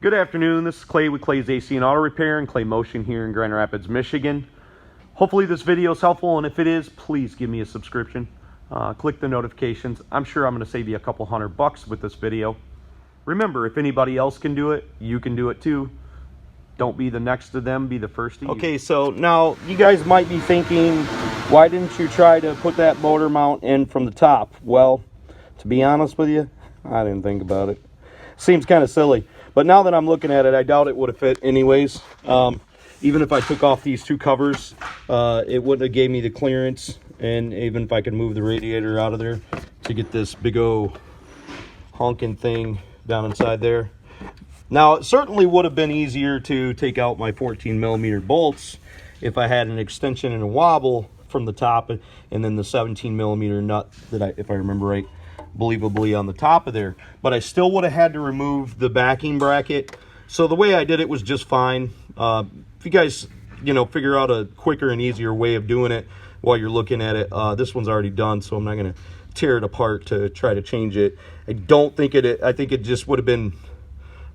Good afternoon, this is Clay with Clay's AC and Auto Repair and Clay Motion here in Grand Rapids, Michigan. Hopefully this video is helpful, and if it is, please give me a subscription. Click the notifications. I'm sure I'm going to save you a couple $100 with this video. Remember, if anybody else can do it, you can do it too. Don't be the next to them, be the first to you. Okay, so now you guys might be thinking, why didn't you try to put that motor mount in from the top? Well, to be honest with you, I didn't think about it. Seems kind of silly. But now that I'm looking at it, I doubt it would have fit anyways. Even if I took off these two covers, it wouldn't have gave me the clearance. And even if I could move the radiator out of there to get this big old honking thing down inside there. Now, it certainly would have been easier to take out my 14mm bolts if I had an extension and a wobble from the top and then the 17mm nut that if I remember right, believably on the top of there. But I still would have had to remove the backing bracket. So the way I did it was just fine. If you guys, figure out a quicker and easier way of doing it while you're looking at it, this one's already done, so I'm not going to tear it apart to try to change it. I think it just would have been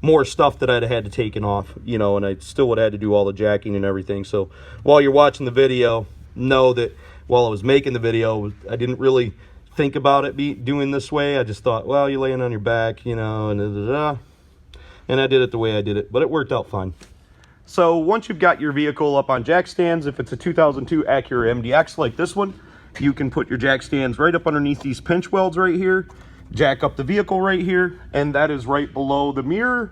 more stuff that I'd have had to taken off, and I still would have had to do all the jacking and everything. So while you're watching the video, know that while I was making the video, I didn't really think about it doing this way. I just thought, well, you're laying on your back, and I did it the way I did it, but it worked out fine. So once you've got your vehicle up on jack stands, if it's a 2002 Acura MDX like this one, you can put your jack stands right up underneath these pinch welds right here, jack up the vehicle right here, and that is right below the mirror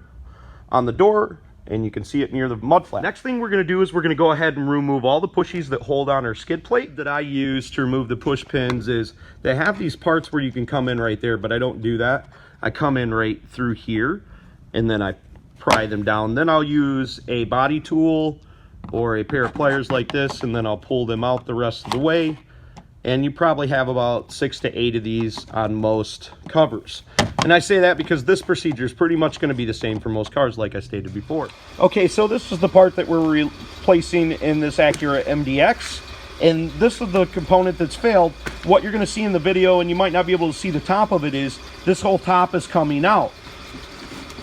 on the door, and you can see it near the mud flap. Next thing we're going to do is we're going to go ahead and remove all the pushies that hold on our skid plate. That I use to remove the push pins is they have these parts where you can come in right there, but I don't do that. I come in right through here, and then I pry them down. Then I'll use a body tool or a pair of pliers like this, and then I'll pull them out the rest of the way. And you probably have about 6 to 8 of these on most covers. And I say that because this procedure is pretty much going to be the same for most cars, like I stated before. Okay, so this is the part that we're replacing in this Acura MDX. And this is the component that's failed. What you're going to see in the video, and you might not be able to see the top of it, is this whole top is coming out.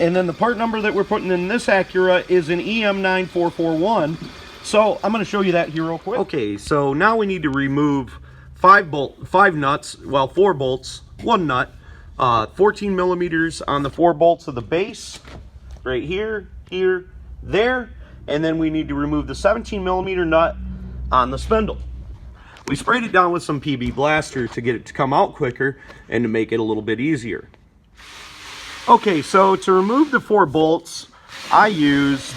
And then the part number that we're putting in this Acura is an EM9441. So I'm going to show you that here real quick. Okay, so now we need to remove 4 bolts, 1 nut, 14mm on the 4 bolts of the base, right here, there, and then we need to remove the 17mm nut on the spindle. We sprayed it down with some PB Blaster to get it to come out quicker and to make it a little bit easier. Okay, so to remove the 4 bolts, I used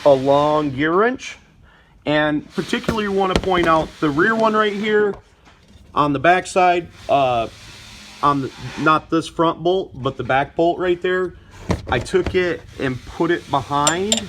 a long gear wrench, and particularly want to point out the rear one right here. On the back side, not this front bolt, but the back bolt right there, I took it and put it behind,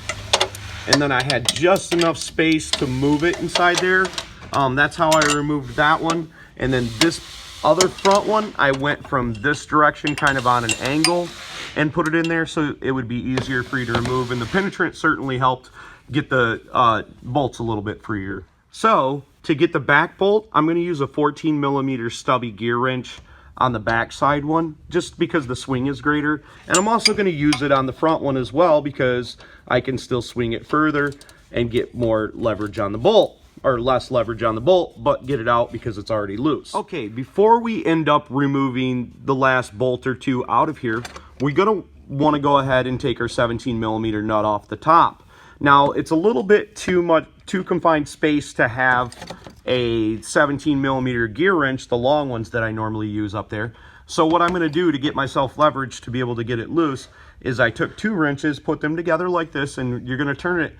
and then I had just enough space to move it inside there. That's how I removed that one. And then this other front one, I went from this direction kind of on an angle and put it in there so it would be easier for you to remove. And the penetrant certainly helped get the bolts a little bit freer. So to get the back bolt, I'm going to use a 14mm stubby gear wrench on the back side one, just because the swing is greater. And I'm also going to use it on the front one as well, because I can still swing it further and get more leverage on the bolt, or less leverage on the bolt, but get it out because it's already loose. Okay, before we end up removing the last bolt or two out of here, we're going to want to go ahead and take our 17mm nut off the top. Now, it's a little bit too confined space to have a 17mm gear wrench, the long ones that I normally use up there. So what I'm going to do to get myself leverage to be able to get it loose is I took 2 wrenches, put them together like this, and you're going to turn it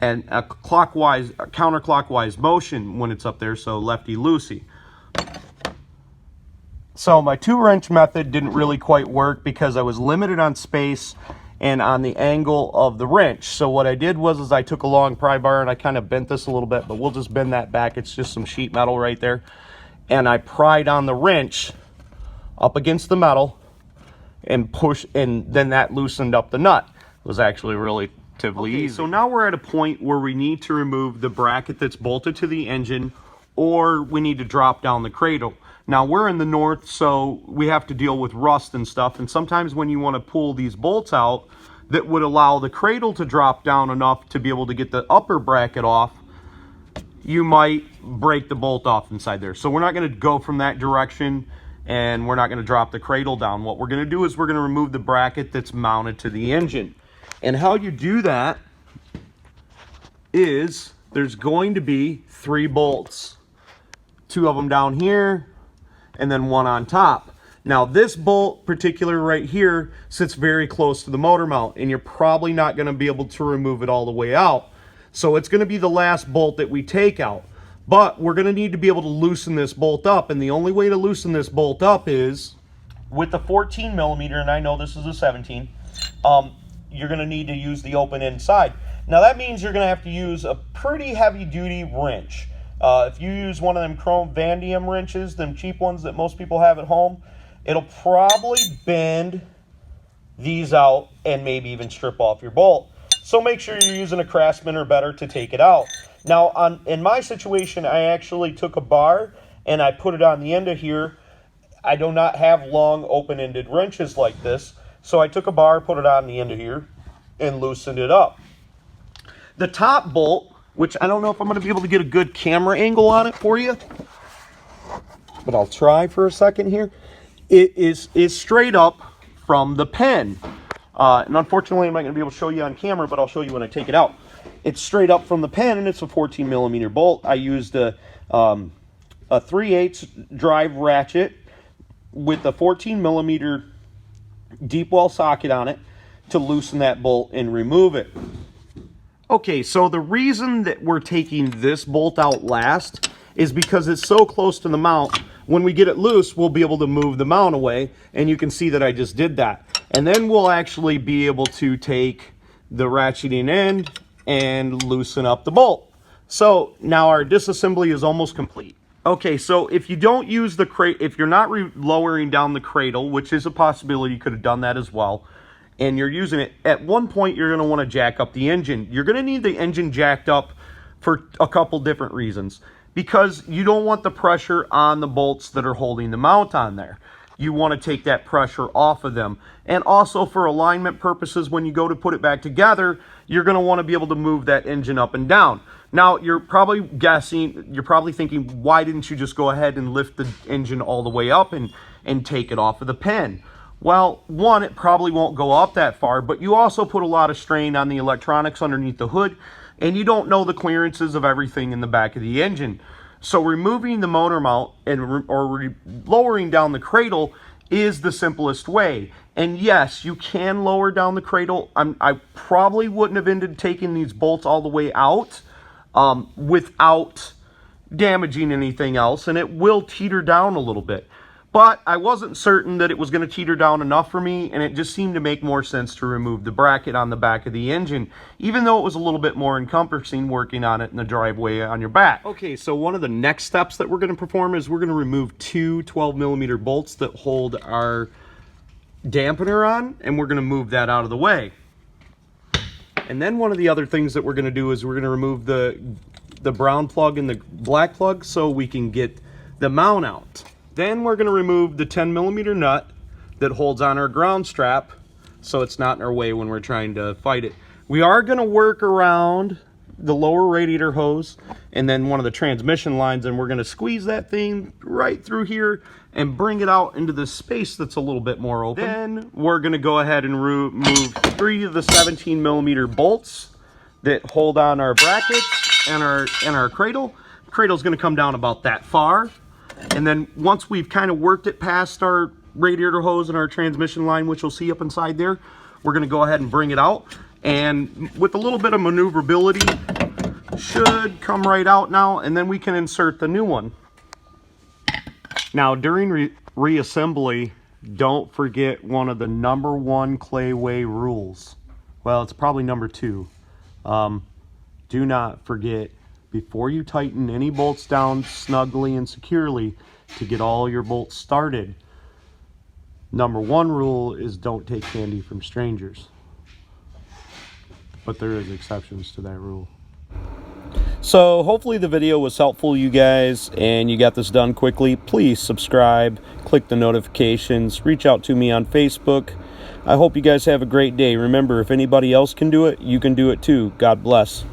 in a counterclockwise motion when it's up there, so lefty-loosey. So my 2 wrench method didn't really quite work because I was limited on space and on the angle of the wrench. So what I did was I took a long pry bar and I kind of bent this a little bit, but we'll just bend that back. It's just some sheet metal right there. And I pried on the wrench up against the metal and push, and then that loosened up the nut. It was actually relatively easy. So now we're at a point where we need to remove the bracket that's bolted to the engine, or we need to drop down the cradle. Now we're in the north, so we have to deal with rust and stuff, and sometimes when you want to pull these bolts out, that would allow the cradle to drop down enough to be able to get the upper bracket off, you might break the bolt off inside there. So we're not going to go from that direction, and we're not going to drop the cradle down. What we're going to do is we're going to remove the bracket that's mounted to the engine. And how you do that is there's going to be 3 bolts. 2 of them down here, and then 1 on top. Now this bolt particular right here sits very close to the motor mount, and you're probably not going to be able to remove it all the way out. So it's going to be the last bolt that we take out. But we're going to need to be able to loosen this bolt up, and the only way to loosen this bolt up is with the 14 millimeter, and I know this is a 17, you're going to need to use the open inside. Now that means you're going to have to use a pretty heavy duty wrench. If you use one of them chrome Van Diem wrenches, them cheap ones that most people have at home, it'll probably bend these out and maybe even strip off your bolt. So make sure you're using a Craftsman or better to take it out. Now, in my situation, I actually took a bar and I put it on the end of here. I do not have long open-ended wrenches like this, so I took a bar, put it on the end of here, and loosened it up. The top bolt, which I don't know if I'm going to be able to get a good camera angle on it for you, but I'll try for a second here. It is straight up from the pen. And unfortunately, I'm not going to be able to show you on camera, but I'll show you when I take it out. It's straight up from the pen, and it's a 14 millimeter bolt. I used a 3/8 drive ratchet with a 14 millimeter deep well socket on it to loosen that bolt and remove it. Okay, so the reason that we're taking this bolt out last is because it's so close to the mount. When we get it loose, we'll be able to move the mount away, and you can see that I just did that. And then we'll actually be able to take the ratcheting end and loosen up the bolt. So now our disassembly is almost complete. Okay, so if you don't use the crate, if you're not lowering down the cradle, which is a possibility, you could have done that as well, and you're using it, at one point you're going to want to jack up the engine. You're going to need the engine jacked up for a couple different reasons. Because you don't want the pressure on the bolts that are holding the mount on there. You want to take that pressure off of them. And also for alignment purposes, when you go to put it back together, you're going to want to be able to move that engine up and down. Now, you're probably thinking, why didn't you just go ahead and lift the engine all the way up and take it off of the pen? Well, one, it probably won't go up that far, but you also put a lot of strain on the electronics underneath the hood, and you don't know the clearances of everything in the back of the engine. So removing the motor mount or lowering down the cradle is the simplest way. And yes, you can lower down the cradle. I probably wouldn't have ended taking these bolts all the way out without damaging anything else, and it will teeter down a little bit. But I wasn't certain that it was going to teeter down enough for me, and it just seemed to make more sense to remove the bracket on the back of the engine, even though it was a little bit more encompassing working on it in the driveway on your back. Okay, so one of the next steps that we're going to perform is we're going to remove 2 12 millimeter bolts that hold our dampener on, and we're going to move that out of the way. And then one of the other things that we're going to do is we're going to remove the brown plug and the black plug so we can get the mount out. Then we're going to remove the 10 millimeter nut that holds on our ground strap so it's not in our way when we're trying to fight it. We are going to work around the lower radiator hose and then one of the transmission lines, and we're going to squeeze that thing right through here and bring it out into the space that's a little bit more open. Then we're going to go ahead and remove 3 of the 17 millimeter bolts that hold on our brackets and our cradle. The cradle's going to come down about that far. And then once we've kind of worked it past our radiator hose and our transmission line, which you'll see up inside there, we're going to go ahead and bring it out. And with a little bit of maneuverability, should come right out now, and then we can insert the new one. Now, during reassembly, don't forget one of the #1 clayway rules. Well, it's probably #2. Do not forget, before you tighten any bolts down snugly and securely to get all your bolts started, #1 rule is don't take candy from strangers. But there is exceptions to that rule. So hopefully the video was helpful, you guys, and you got this done quickly. Please subscribe, click the notifications, reach out to me on Facebook. I hope you guys have a great day. Remember, if anybody else can do it, you can do it too. God bless.